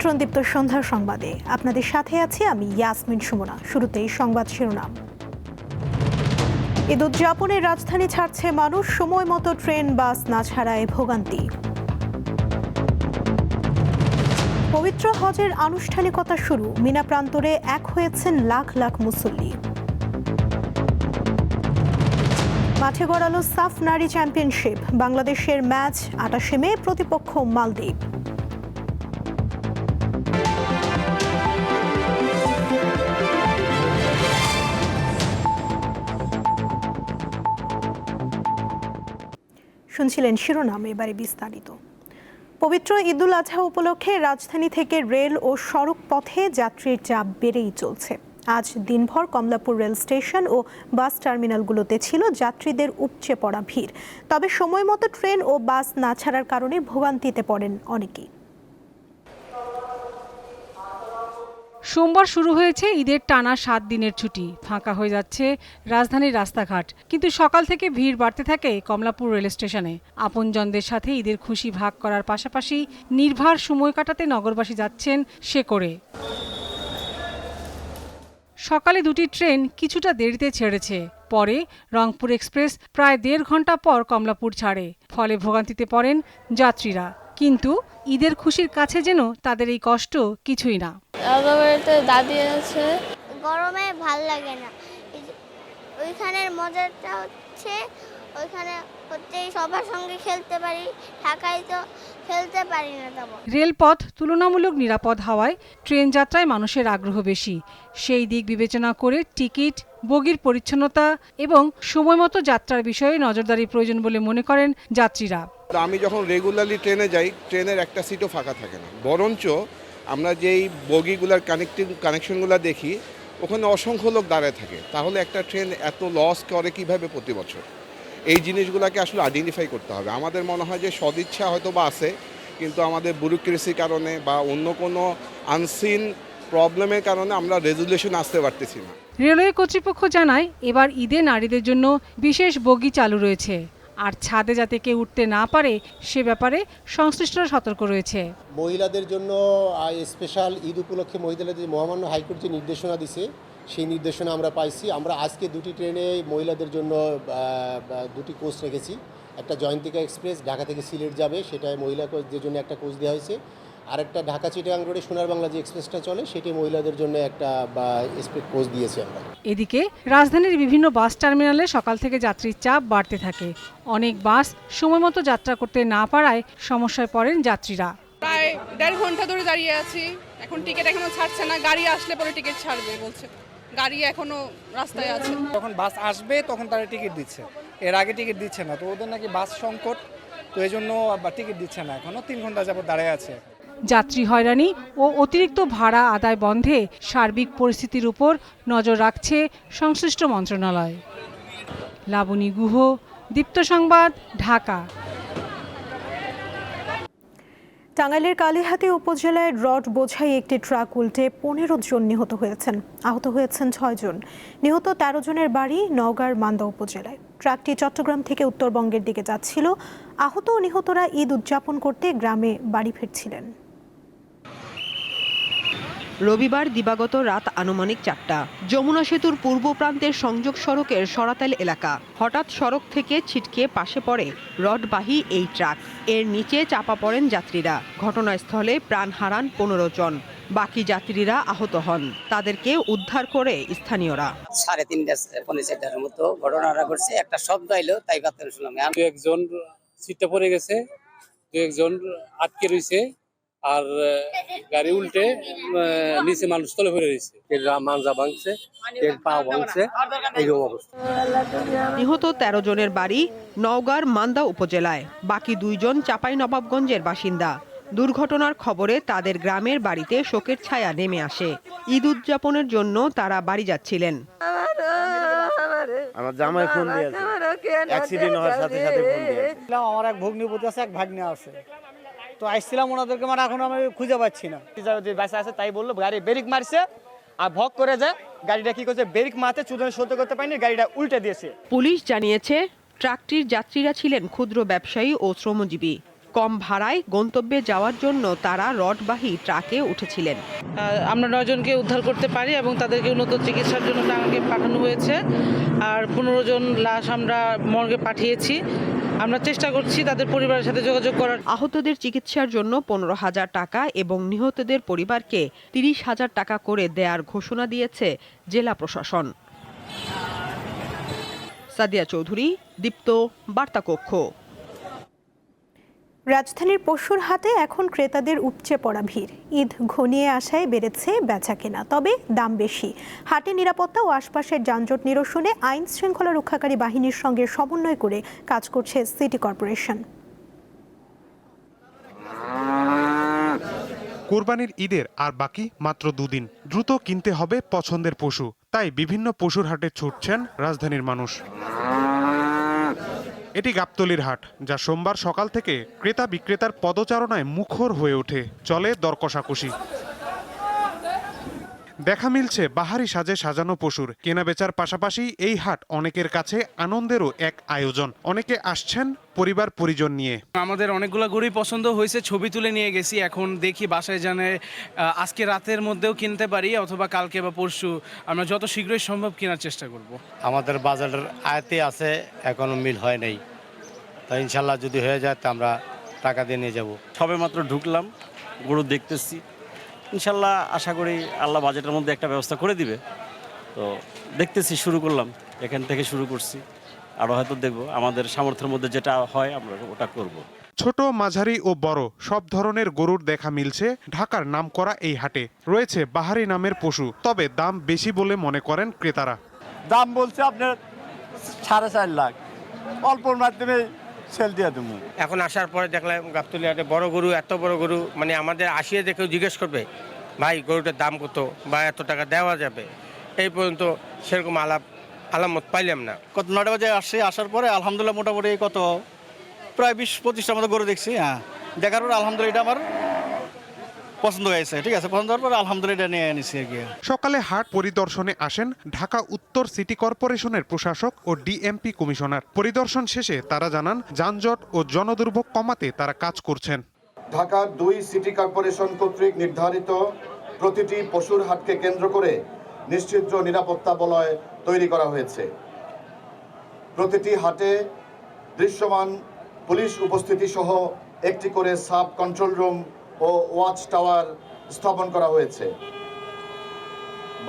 আমন্ত্রণ দীপ্ত সন্ধ্যার সংবাদে। আপনাদের সাথে আছি আমি ইয়াসমিন সুমনা। শুরুতেই সংবাদ শিরোনাম। ঈদ উদযাপনে রাজধানী ছাড়ছে মানুষ, সময় মতো ট্রেন বাস না ছাড়ায় ভোগান্তি। পবিত্র হজের আনুষ্ঠানিকতা শুরু, মিনা প্রান্তরে এক হয়েছেন লাখ লাখ মুসল্লি। মাঠে গড়ালো সাফ নারী চ্যাম্পিয়নশিপ, বাংলাদেশের ম্যাচ 28 মে, প্রতিপক্ষ মালদ্বীপ। শুনছিলেন শিরোনাম, এবারে বিস্তারিত। পবিত্র ঈদুল আজহা উপলক্ষে রাজধানী থেকে রেল ও সড়ক পথে যাত্রীর চাপ বেড়েই চলছে। আজ দিনভর কমলাপুর রেল স্টেশন ও বাস টার্মিনালগুলোতে ছিল যাত্রীদের উপচে পড়া ভিড়। তবে সময় মতো ট্রেন ও বাস না ছাড়ার কারণে ভোগান্তিতে পড়েন অনেকেই। সোমবার শুরু হয়েছে ঈদের টানা 7 দিনের ছুটি। ফাঁকা হয়ে যাচ্ছে রাজধানীর রাস্তাঘাট, কিন্তু সকাল থেকে ভিড় বাড়তে থাকে কমলাপুর রেল স্টেশনে। আপনজনদের সাথে ঈদের খুশি ভাগ করার পাশাপাশি নির্ভার সময় কাটাতে নগরবাসী যাচ্ছেন সে করে। সকালে দুটি ট্রেন কিছুটা দেরিতে ছেড়েছে, পরে রংপুর এক্সপ্রেস প্রায় 1.5 ঘন্টা পর কমলাপুর ছাড়ে। ফলে ভোগান্তিতে পড়েন যাত্রীরা। কিন্তু ঈদের খুশির কাছে যেন তাদের এই কষ্ট কিছুই না। দাদি আছে, গরমে ভাল লাগে না। ওইখানের মজাটা হচ্ছে ওইখানে সবার সঙ্গে খেলতে পারি, ঢাকায় তো খেলতে পারি না। তেমন রেলপথ তুলনামূলক নিরাপদ হওয়ায় ট্রেন যাত্রায় মানুষের আগ্রহ বেশি। সেই দিক বিবেচনা করে টিকিট, বগির পরিচ্ছন্নতা এবং সময়মতো যাত্রার বিষয়ে নজরদারি প্রয়োজন বলে মনে করেন যাত্রীরা। আমি যখন রেগুলারলি ট্রেনে যাই, ট্রেনের একটা সিটও ফাঁকা থাকে না, বরঞ্চ আমরা যেই বগিগুলার কানেকশনগুলো দেখি ওখানে অসংখ্য লোক দাঁড়ায় থাকে। তাহলে একটা ট্রেন এত লস করে কিভাবে প্রতি বছর? এই জিনিসগুলোকে আসলে আইডেন্টিফাই করতে হবে। আমাদের মনে হয় যে সদিচ্ছা হয়তো বা আছে, কিন্তু আমাদের ব্যুরোক্রেসির কারণে বা অন্য কোনো আনসিন প্রবলেমের কারণে আমরা রেজুলেশন আসতে পারতেছি না। রেলওয়ে কর্তৃপক্ষ জানায় এবার ঈদে নারীদের জন্য বিশেষ বগি চালু রয়েছে। আর ছাদে যাতে কেউ উঠতে না পারে সে ব্যাপারে সংশ্লিষ্টরা সতর্ক রয়েছে। মহিলাদের জন্য স্পেশাল ঈদ উপলক্ষে মহিলাদের মহামান্য হাইকোর্ট যে নির্দেশনা দিছে সেই নির্দেশনা আমরা পাইছি। আমরা আজকে দুটি ট্রেনে মহিলাদের জন্য দুটি কোচ রেখেছি। একটা জয়ন্তিকা এক্সপ্রেস ঢাকা থেকে সিলেট যাবে, সেটায় মহিলাদের জন্য একটা কোচ দেওয়া হয়েছে। আর একটা ঢাকা চিটাগাং রোডে সোনার বাংলা যে এক্সপ্রেসটা চলে সেটি মহিলাদের জন্য একটা কোচ দিয়েছি আমরা। এদিকে রাজধানীর বিভিন্ন বাস টার্মিনালে সকাল থেকে যাত্রীর চাপ বাড়তে থাকে। অনেক বাস সময়মতো যাত্রা করতে না পারায় সমস্যায় পড়েন যাত্রীরা। প্রায় 1.5 ঘন্টা ধরে দাঁড়িয়ে আছি, এখন টিকিট এখনো ছাড়ছে না। গাড়ি আসলে পরে টিকিট ছাড়বে বলছে, গাড়ি এখনো রাস্তায় আছে। যখন বাস আসবে তখন তারা টিকিট দিচ্ছে, এর আগে টিকিট দিচ্ছে না। তো ওদের নাকি বাস সংকট, তো এই জন্য টিকিট দিচ্ছে না। এখনো 3 ঘন্টা যাবত দাঁড়িয়ে আছে। যাত্রী হয়রানি ও অতিরিক্ত ভাড়া আদায় বন্ধে সার্বিক পরিস্থিতির উপর নজর রাখছে সংশ্লিষ্ট মন্ত্রণালয়। লাবণী গুহ, দীপ্ত সংবাদ, ঢাকা। টাঙ্গাইলের কালিহাতী উপজেলায় রড বোঝাই একটি ট্রাক উল্টে 15 জন নিহত হয়েছেন। আহত হয়েছেন 6 জন। নিহত 13 জনের বাড়ি নওগাঁর মান্দা উপজেলায়। ট্রাকটি চট্টগ্রাম থেকে উত্তরবঙ্গের দিকে যাচ্ছিল। আহত ও নিহতরা ঈদ উদযাপন করতে গ্রামে বাড়ি ফিরছিলেন। রবিবার দিবাগত রাত আনুমানিক 4টা যমুনা সেতুর পূর্ব প্রান্তের সংযোগ সড়কের সরাতাইল এলাকা। হঠাৎ সড়ক থেকে ছিটকে পাশে পড়ে রডবাহী এই ট্রাক। এর নিচে চাপা পড়েন যাত্রীরা। ঘটনাস্থলে প্রাণ হারান 15 জন। বাকি যাত্রীরা আহত হন। তাদেরকে উদ্ধার করে স্থানীয়রা। 3:30-4:30 মতো ঘটনাটা ঘটছে। একটা শব্দ এলো, তাই বার্তা শুনলাম। একজন সিটে পড়ে গেছে, একজন আটকে রয়েছে, আর গাড়ি উল্টে নিচে মানুষ তলে পড়ে রয়েছে। মাঞ্জা ভাঙছে, পা ভাঙছে, এইরকম অবস্থা। নিহত 13 জনের বাড়ি নওগাঁর মান্দা উপজেলায়। বাকি 2 জন চাঁপাইনবাবগঞ্জের বাসিন্দা। দুর্ঘটনার খবরে তাদের গ্রামের বাড়িতে শোকের ছায়া নেমে আসে। ঈদ উদযাপনের জন্য তারা বাড়ি যাচ্ছিলেন। আমার জামাই ফোন দিয়েছে, অ্যাক্সিডেন্ট হওয়ার সাথে সাথে ফোন দিয়েছে। আমার এক ভগ্নিপতি আছে, এক ভাগ্নে আছে। তো আসছিলাম ওনাদেরকে, মানে এখন আমি খুঁজে পাচ্ছি না। যে বাসা আছে তাই বললো গাড়ি ব্রেক মারছে, আর ভক করে যায় গাড়িটা কি করছে, ব্রেক মারতে চুদনে সহ্য করতে পারেনি, গাড়িটা উল্টে দিয়েছে। পুলিশ জানিয়েছে ট্রাকটির যাত্রীরা ছিলেন ক্ষুদ্র ব্যবসায়ী ও শ্রমজীবী। কম ভাড়ায় গন্তব্যে যাওয়ার জন্য তারা রডবাহী ট্রাকে উঠেছিলেন। আমরা 9 জনকে উদ্ধার করতে পারি এবং তাদেরকে উন্নত চিকিৎসার জন্য টাঙ্গাইলে পাঠানো হয়েছে। আর 15 জন লাশ আমরা মর্গে পাঠিয়েছি। আমরা চেষ্টা করছি তাদের পরিবারের সাথে যোগাযোগ করার। আহতদের চিকিৎসার জন্য 15,000 টাকা এবং নিহতদের পরিবারকে 30,000 টাকা করে দেয়ার ঘোষণা দিয়েছে জেলা প্রশাসন। সাদিয়া চৌধুরী, দীপ্ত, বার্তাকক্ষ। রাজধানীর পশুর হাটে এখন ক্রেতাদের উপচে পড়া ভিড়। ঈদ ঘনিয়ে আসায় বেড়েছে বেচাকেনা, তবে দাম বেশি। হাটে নিরাপত্তা ও আশপাশের যানজট নিরসনে আইন শৃঙ্খলা রক্ষাকারী বাহিনীর সঙ্গে সমন্বয় করে কাজ করছে সিটি কর্পোরেশন। কোরবানির ঈদের আর বাকি মাত্র 2 দিন। দ্রুত কিনতে হবে পছন্দের পশু, তাই বিভিন্ন পশুর হাটে ছুটছেন রাজধানীর মানুষ। এটি গাবতলীর হাট, যা সোমবার সকাল থেকে ক্রেতা বিক্রেতার পদচারণায় মুখর হয়ে ওঠে। চলে দর কষাকষি। দেখা মিলছে বাহারি সাজে সাজানো পশুর কেনা বেচার পাশাপাশি এই হাট অনেকের কাছে আনন্দেরও এক আয়োজন। অনেকে আসছেন পরিবার পরিজন নিয়ে। আমাদের অনেকগুলো গরুই পছন্দ হয়েছে, ছবি তুলে নিয়ে গেছি। এখন দেখি বাসায় জানে আজকে রাতের মধ্যেও কিনতে পারি অথবা কালকে বা পরশু আমরা যত শীঘ্রই সম্ভব কেনার চেষ্টা করব। আমাদের বাজারের আয়তে আছে, এখনো মিল হয় নাই, তাই ইনশাল্লাহ যদি হয়ে যায় তা আমরা টাকা দিয়ে নিয়ে যাব। সবে মাত্র ঢুকলাম, গরু দেখতেছি, ইনশাল্লাহ আশা করি আল্লাহ বাজেটের মধ্যে একটা ব্যবস্থা করে দিবে। তো দেখতেছি, শুরু করলাম, এখান থেকে শুরু করছি, আরও হয়তো দেখবো আমাদের সামর্থ্যের মধ্যে যেটা হয় আমরা ওটা করব। ছোট, মাঝারি ও বড় সব ধরনের গরুর দেখা মিলছে ঢাকার নামকরা এই হাটে। রয়েছে বাহারি নামের পশু, তবে দাম বেশি বলে মনে করেন ক্রেতারা। দাম বলছে আপনার 4.5 লাখ, অল্পর মাধ্যমে সেল দিয়ে দেবো। এখন আসার পরে দেখলাম গাবতলী হাটে বড় গরু, এত বড় গরু, মানে আমাদের আসিয়ে দেখেও জিজ্ঞেস করবে ভাই গরুটার দাম কত বা এত টাকা দেওয়া যাবে, এই পর্যন্ত সেরকম আলামত পাইলাম না। কত 9টা বাজে আসছে, আসার পরে আলহামদুলিল্লাহ মোটামুটি কত প্রায় 20-25টার মতো গরু দেখছি। হ্যাঁ, দেখার পরে আলহামদুলিল্লাহ এটা আমার পছন্দ হয়েছে। ঠিক আছে, পছন্দ হওয়ার পরে আলহামদুলিল্লাহ নিয়ে এনেছি আর কি। সকালে হাট পরিদর্শনে আসেন ঢাকা উত্তর সিটি কর্পোরেশনের প্রশাসক ও ডিএমপি কমিশনার। পরিদর্শন শেষে তারা জানান যানজট ও জনদুর্ভোগ কমাতে তারা কাজ করছেন। ঢাকা 2 সিটি কর্পোরেশন কর্তৃক নির্ধারিত প্রতিটি পশুর হাটকে কেন্দ্র করে নিশ্চিদ্র নিরাপত্তা বলয় তৈরি করা হয়েছে। প্রতিটি হাটে দৃশ্যমান পুলিশ উপস্থিতি সহ একটি করে সাব কন্ট্রোল রুম ও ওয়াচ টাওয়ার স্থাপন করা হয়েছে।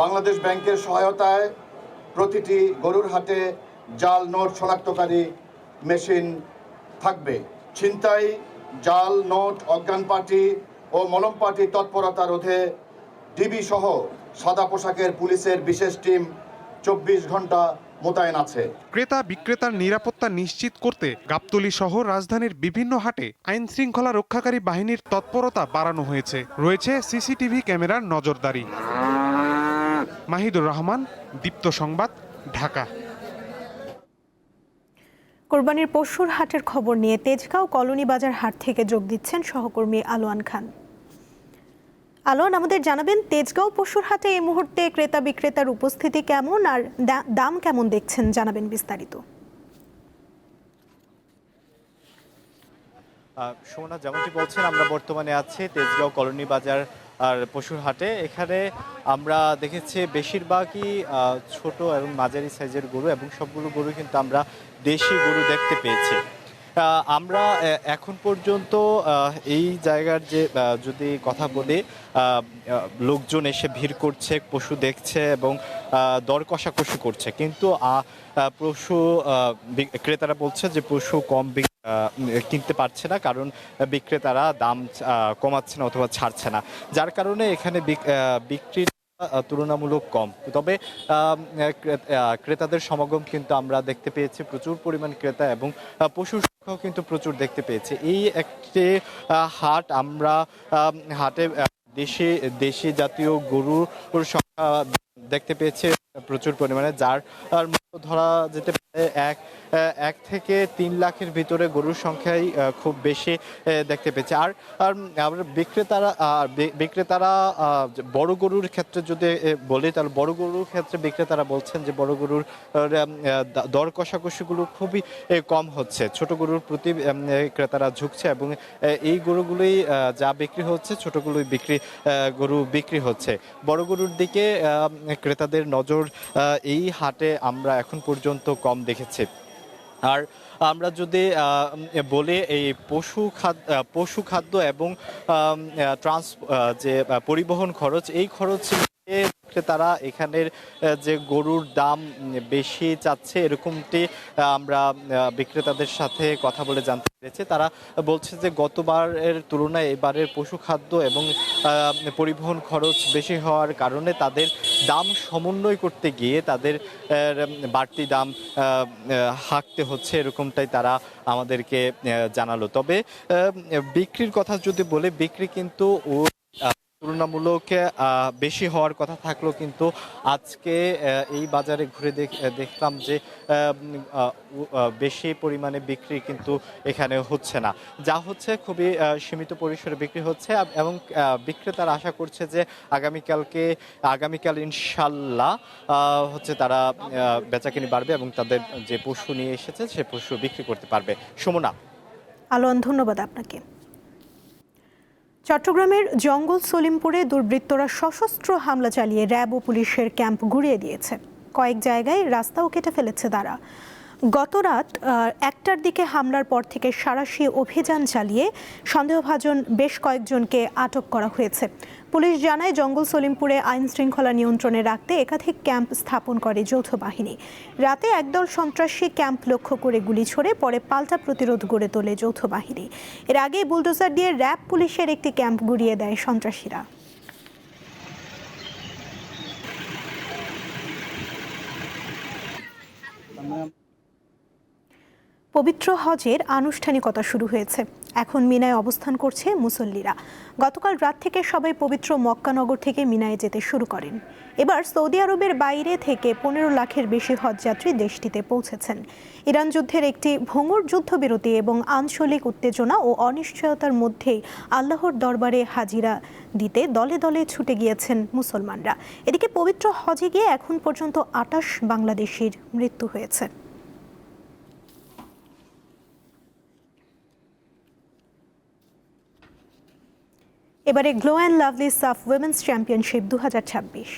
বাংলাদেশ ব্যাংকের সহায়তায় প্রতিটি গরুর হাটে জাল নোট শনাক্তকারী মেশিন থাকবে। ছিনতাই, জাল নোট, অজ্ঞান পার্টি ও মলম পার্টি তৎপরতা রোধে ডিবি সহ সাদা পোশাকের পুলিশের বিশেষ টিম 24 ঘন্টা মোতায়েন আছে। ক্রেতা বিক্রেতার নিরাপত্তা নিশ্চিত করতে গাবতলী সহ রাজধানীর বিভিন্ন হাটে আইন শৃঙ্খলা রক্ষাকারী বাহিনীর তৎপরতা বাড়ানো হয়েছে। রয়েছে সিসিটিভি ক্যামেরার নজরদারি। মাহিদুর রহমান, দীপ্ত সংবাদ, ঢাকা। কোরবানির পশুর হাটের খবর নিয়ে তেজগাঁও কলোনি বাজার হাট থেকে যোগ দিচ্ছেন সহকর্মী আলোয়ান খান। আলোয়ান, আমাদের জানাবেন তেজগাঁও পশুর হাটে এই মুহূর্তে ক্রেতা বিক্রেতার উপস্থিতি কেমন আর দাম কেমন দেখছেন, জানাবেন বিস্তারিত। সুমনা, যেমনটি বলছেন, আমরা বর্তমানে আছি তেজগাঁও কলোনি বাজার আর পশুর হাটে। এখানে আমরা দেখেছি বেশিরভাগই ছোট এবং মাঝারি সাইজের গরু এবং সবগুলো গরু কিন্তু আমরা দেশি গরু দেখতে পেয়েছি। আমরা এখন পর্যন্ত এই জায়গার যে যদি কথা বলি, লোকজন এসে ভিড় করছে, পশু দেখছে এবং দর কষাকষি করছে, কিন্তু পশু ক্রেতারা বলছে যে পশু কম কিনতে পারছে না, কারণ বিক্রেতারা দাম কমাচ্ছে না অথবা ছাড়ছে না, যার কারণে এখানে বিক্রির তুলনামূলক কম। তবে ক্রেতাদের সমাগম কিন্তু আমরা দেখতে পেয়েছি, প্রচুর পরিমাণ ক্রেতা এবং পশুর সংখ্যাও কিন্তু প্রচুর দেখতে পেয়েছি। এই একটি হাট, আমরা হাটে দেশি জাতীয় গরুর সংখ্যা দেখতে পেয়েছি। প্রচুর পরিমাণে, যার ধরা যেতে পারে 1 থেকে 3 লাখের ভিতরে গরুর সংখ্যাই খুব বেশি দেখতে পেয়েছে। আর আমরা বিক্রেতারা বড় গরুর ক্ষেত্রে যদি বলি, তাহলে বড় গরুর ক্ষেত্রে বিক্রেতারা বলছেন যে বড় গরুর দর কষাকষিগুলো খুবই কম হচ্ছে, ছোট গরুর প্রতি ক্রেতারা ঝুঁকছে এবং এই গরুগুলোই যা বিক্রি হচ্ছে ছোটগুলোই গরু বিক্রি হচ্ছে। বড় গরুর দিকে ক্রেতাদের নজর এই হাটে আমরা এখন পর্যন্ত কম দেখেছি। আর আমরা যদি বলি এই পশু খাদ্য এবং যে পরিবহন খরচ, এই খরচ তারা এখানের যে গরুর দাম বেশি চাচ্ছে এরকমটি আমরা বিক্রেতাদের সাথে কথা বলে জানতে পেরেছি। তারা বলছে যে গতবারের তুলনায় এবারের পশু খাদ্য এবং পরিবহন খরচ বেশি হওয়ার কারণে তাদের দাম সমন্বয় করতে গিয়ে তাদের বাড়তি দাম হাঁকতে হচ্ছে, এরকমটাই তারা আমাদেরকে জানালো। তবে বিক্রির কথা যদি বলে, বিক্রি কিন্তু তুলনামূলক বেশি হওয়ার কথা থাকলেও কিন্তু আজকে এই বাজারে ঘুরে দেখলাম যে বেশি পরিমাণে বিক্রি কিন্তু এখানে হচ্ছে না, যা হচ্ছে খুবই সীমিত পরিসরে বিক্রি হচ্ছে। এবং বিক্রেতারা আশা করছে যে আগামীকাল ইনশাল্লাহ হচ্ছে তারা বেচাকেনি বাড়বে এবং তাদের যে পশু নিয়ে এসেছে সে পশু বিক্রি করতে পারবে। সুমনা। আলোয়ান, ধন্যবাদ আপনাকে। চট্টগ্রামের জঙ্গল সলিমপুরে দুর্বৃত্তরা সশস্ত্র হামলা চালিয়ে র্যাব ও পুলিশের ক্যাম্প গুঁড়িয়ে দিয়েছে। কয়েক জায়গায় রাস্তাও কেটে ফেলেছে তারা। গত রাত 1টার দিকে হামলার পর থেকে সাঁড়াশি অভিযান চালিয়ে সন্দেহভাজন বেশ কয়েকজনকে আটক করা হয়েছে। পুলিশ জানায়, জঙ্গল সলিমপুরে আইন শৃঙ্খলা নিয়ন্ত্রণে রাখতে একাধিক ক্যাম্প স্থাপন করে যৌথ বাহিনী। রাতে একদল সন্ত্রাসী ক্যাম্প লক্ষ্য করে গুলি ছোড়ে, পরে পাল্টা প্রতিরোধ গড়ে তোলে যৌথ বাহিনী। এর আগে বুলডোজার দিয়ে র্যাব পুলিশের একটি ক্যাম্প গুঁড়িয়ে দেয় সন্ত্রাসীরা। পবিত্র হজের আনুষ্ঠানিকতা শুরু হয়েছে। এখন মিনায় অবস্থান করছে মুসল্লিরা। গতকাল রাত থেকে সবাই পবিত্র মক্কানগর থেকে মিনায় যেতে শুরু করেন। এবার সৌদি আরবের বাইরে থেকে 15 লাখের বেশি হজযাত্রী দেশটিতে পৌঁছেছেন। ইরান যুদ্ধের একটি ভঙ্গুর যুদ্ধবিরতি এবং আঞ্চলিক উত্তেজনা ও অনিশ্চয়তার মধ্যেই আল্লাহর দরবারে হাজিরা দিতে দলে দলে ছুটে গিয়েছেন মুসলমানরা। এদিকে পবিত্র হজে গিয়ে এখন পর্যন্ত 28 বাংলাদেশির মৃত্যু হয়েছে। এবারে গ্লো অ্যান্ড লাভলি সাফ উইমেন্স চ্যাম্পিয়নশিপ 2026।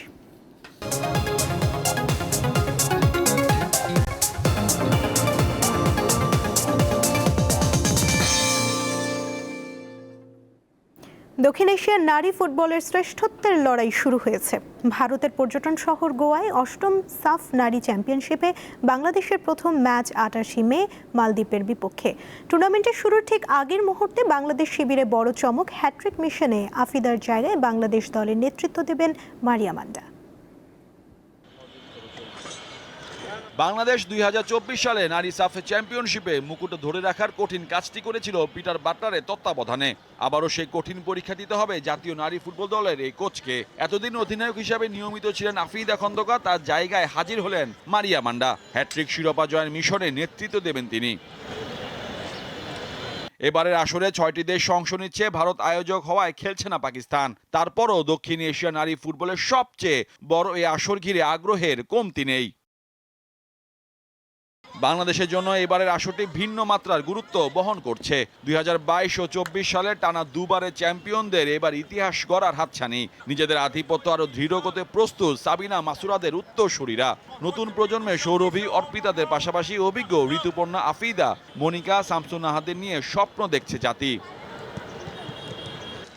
দক্ষিণ এশিয়ার নারী ফুটবলের শ্রেষ্ঠত্বের লড়াই শুরু হয়েছে। ভারতের পর্যটন শহর গোয়ায় 8ম সাফ নারী চ্যাম্পিয়নশিপে বাংলাদেশের প্রথম ম্যাচ 28 মে মালদ্বীপের বিপক্ষে। টুর্নামেন্টের শুরুর ঠিক আগের মুহূর্তে বাংলাদেশ শিবিরে বড় চমক, হ্যাট্রিক মিশনে আফিদার জায়গায় বাংলাদেশ দলের নেতৃত্ব দেবেন মারিয়া মান্ডা। বাংলাদেশ 2024 সালে নারী সাফ চ্যাম্পিয়নশিপে মুকুট ধরে রাখার কঠিন কাজটি করেছিল পিটার বাটলারের তত্ত্বাবধানে। আবারও সেই কঠিন পরীক্ষা দিতে হবে জাতীয় নারী ফুটবল দলের এই কোচকে। এতদিন অধিনায়ক হিসাবে নিয়মিত ছিলেন আফিদা খন্দকার, তার জায়গায় হাজির হলেন মারিয়া মান্ডা। হ্যাট্রিক শিরোপা জয়ের মিশনে নেতৃত্ব দেবেন তিনি। এবারের আসরে 6টি দেশ অংশ নিচ্ছে। ভারত আয়োজক হওয়ায় খেলছে না পাকিস্তান। তারপরও দক্ষিণ এশিয়া নারী ফুটবলের সবচেয়ে বড় এই আসর ঘিরে আগ্রহের কমতি নেই। বাংলাদেশের জন্য এবারের আসরটি ভিন্ন মাত্রার গুরুত্ব বহন করছে। 2022 ও 24 সালের টানা দুবারের চ্যাম্পিয়নদের এবার ইতিহাস গড়ার হাতছানি। নিজেদের আধিপত্য আরও দৃঢ় করতে প্রস্তুত সাবিনা মাসুরাদের উত্তরসূরিরা। নতুন প্রজন্মের সৌরভী অর্পিতাদের পাশাপাশি অভিজ্ঞ ঋতুপর্ণা আফিদা, মনিকা, শামসুন নাহাদের নিয়ে স্বপ্ন দেখছে জাতি।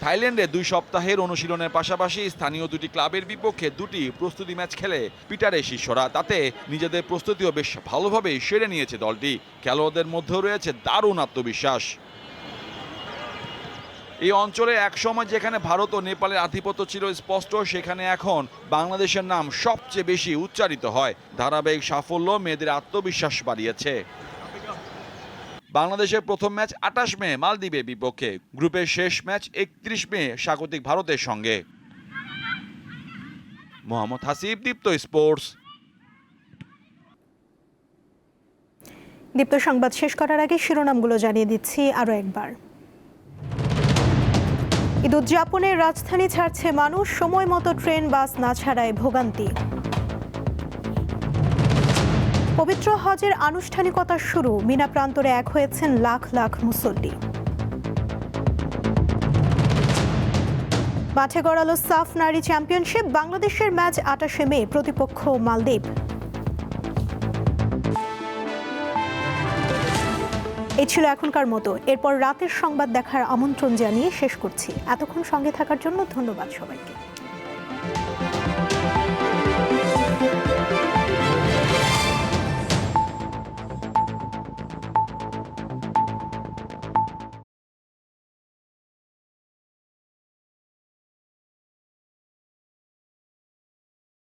থাইল্যান্ডে 2 সপ্তাহের অনুশীলনের পাশাপাশি স্থানীয় 2টি ক্লাবের বিপক্ষে 2টি প্রস্তুতি ম্যাচ খেলে পিটারের শিষ্যরা। তাতে নিজেদের প্রস্তুতিও বেশ ভালোভাবে সেরে নিয়েছে দলটি। খেলোয়াড়দের মধ্যেও রয়েছে দারুণ আত্মবিশ্বাস। এই অঞ্চলে একসময় যেখানে ভারত ও নেপালের আধিপত্য ছিল স্পষ্ট, সেখানে এখন বাংলাদেশের নাম সবচেয়ে বেশি উচ্চারিত হয়। ধারাবাহিক সাফল্য মেয়েদের আত্মবিশ্বাস বাড়িয়েছে। বাংলাদেশের প্রথম ম্যাচ 28 মে মালদ্বীপের বিপক্ষে। গ্রুপের শেষ ম্যাচ 31 মে স্বাগতিক ভারতের সঙ্গে। মোহাম্মদ হাসিব, দীপ্ত স্পোর্টস। দীপ্ত সংবাদ শেষ করার আগে শিরোনামগুলো জানিয়ে দিচ্ছি আরও একবার। ঈদ উদযাপনে রাজধানী ছাড়ছে মানুষ, সময় মতো ট্রেন বাস না ছাড়ায় ভোগান্তি। পবিত্র হজের আনুষ্ঠানিকতা শুরু, মিনা প্রান্তরে এক হয়েছেন লাখ লাখ মুসল্লি। মাঠে গড়ালো সাফ নারী চ্যাম্পিয়নশিপ, বাংলাদেশের ম্যাচ 28শে মে, প্রতিপক্ষ মালদ্বীপ। এই ছিল এখনকার মতো। এরপর রাতের সংবাদ দেখার আমন্ত্রণ জানিয়ে শেষ করছি। এতক্ষণ সঙ্গে থাকার জন্য ধন্যবাদ সবাইকে।